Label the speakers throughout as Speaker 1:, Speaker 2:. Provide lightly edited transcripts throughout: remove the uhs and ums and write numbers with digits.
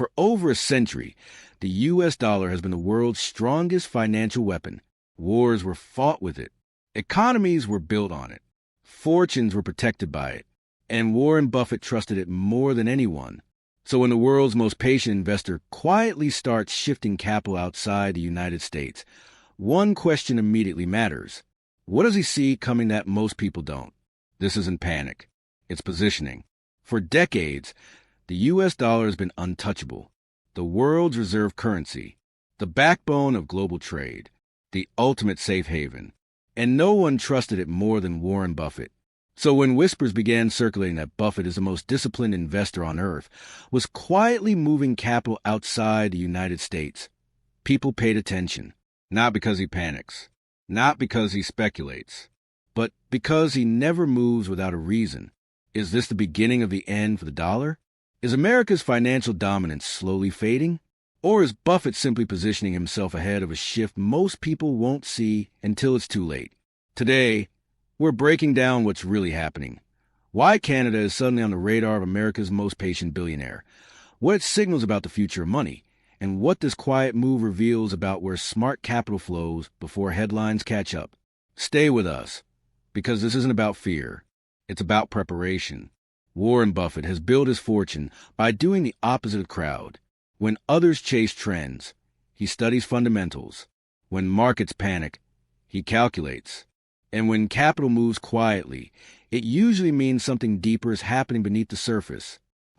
Speaker 1: For over a century, the U.S. dollar has been the world's strongest financial weapon. Wars were fought with it. Economies were built on it. Fortunes were protected by it. And Warren Buffett trusted it more than anyone. So when the world's most patient investor quietly starts shifting capital outside the United States, one question immediately matters. What does he see coming that most people don't? This isn't panic. It's positioning. For decades, the U.S. dollar has been untouchable. The world's reserve currency, the backbone of global trade, the ultimate safe haven. And no one trusted it more than Warren Buffett. So when whispers began circulating that Buffett is the most disciplined investor on earth, was quietly moving capital outside the United States, people paid attention. Not because he panics, not because he speculates, but because he never moves without a reason. Is this the beginning of the end for the dollar? Is America's financial dominance slowly fading? Or is Buffett simply positioning himself ahead of a shift most people won't see until it's too late? Today, we're breaking down what's really happening. Why Canada is suddenly on the radar of America's most patient billionaire. What it signals about the future of money. And what this quiet move reveals about where smart capital flows before headlines catch up. Stay with us, because this isn't about fear. It's about preparation. Warren Buffett has built his fortune by doing the opposite of crowd. When others chase trends, he studies fundamentals. When markets panic, he calculates. And when capital moves quietly, it usually means something deeper is happening beneath the surface.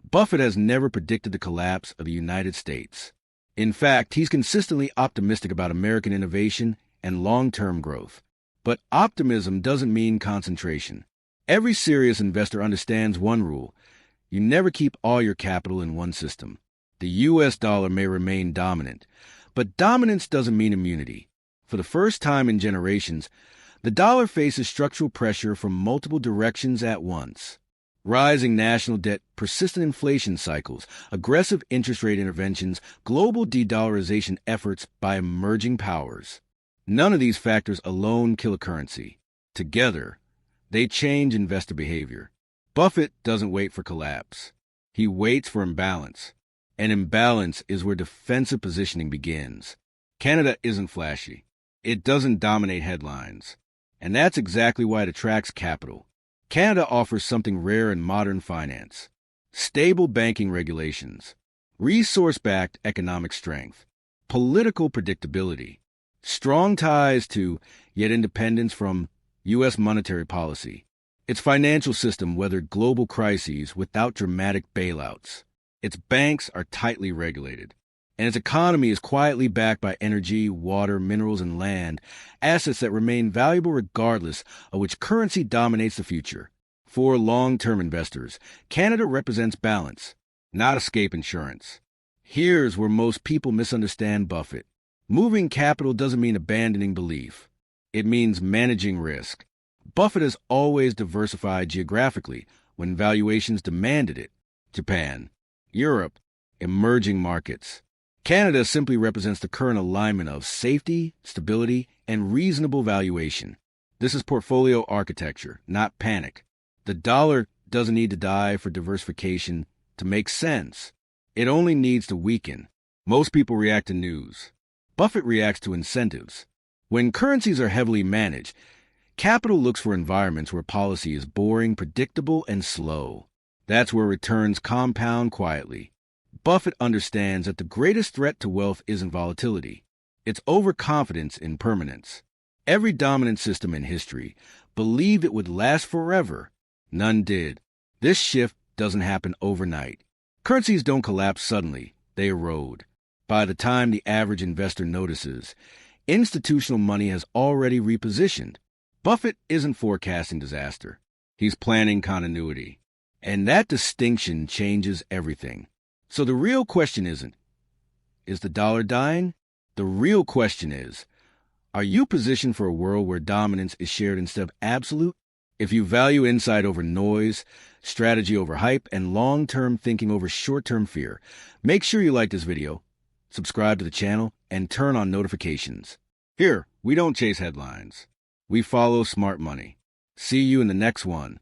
Speaker 1: Buffett has never predicted the collapse of the United States. In fact, he's consistently optimistic about American innovation and long-term growth. But optimism doesn't mean concentration. Every serious investor understands one rule. You never keep all your capital in one system. The U.S. dollar may remain dominant, but dominance doesn't mean immunity. For the first time in generations, the dollar faces structural pressure from multiple directions at once. Rising national debt, persistent inflation cycles, aggressive interest rate interventions, global de-dollarization efforts by emerging powers. None of these factors alone kill a currency. Together, they change investor behavior. Buffett doesn't wait for collapse. He waits for imbalance. And imbalance is where defensive positioning begins. Canada isn't flashy. It doesn't dominate headlines. And that's exactly why it attracts capital. Canada offers something rare in modern finance. Stable banking regulations, resource-backed economic strength, political predictability, strong ties to, yet independence from, U.S. monetary policy. Its financial system weathered global crises without dramatic bailouts. Its banks are tightly regulated. And its economy is quietly backed by energy, water, minerals, and land, assets that remain valuable regardless of which currency dominates the future. For long-term investors, Canada represents balance, not escape insurance. Here's where most people misunderstand Buffett. Moving capital doesn't mean abandoning belief. It means managing risk. Buffett has always diversified geographically when valuations demanded it. Japan, Europe, emerging markets. Canada simply represents the current alignment of safety, stability, and reasonable valuation. This is portfolio architecture, not panic. The dollar doesn't need to die for diversification to make sense. It only needs to weaken. Most people react to news. Buffett reacts to incentives. When currencies are heavily managed, capital looks for environments where policy is boring, predictable, and slow. That's where returns compound quietly. Buffett understands that the greatest threat to wealth isn't volatility. It's overconfidence in permanence. Every dominant system in history believed it would last forever. None did. This shift doesn't happen overnight. Currencies don't collapse suddenly. They erode. By the time the average investor notices, institutional money has already repositioned. Buffett isn't forecasting disaster. He's planning continuity. And that distinction changes everything. So the real question isn't, is the dollar dying? The real question is, are you positioned for a world where dominance is shared instead of absolute? If you value insight over noise, strategy over hype, and long-term thinking over short-term fear, make sure you like this video, subscribe to the channel, and turn on notifications. Here, we don't chase headlines. We follow smart money. See you in the next one.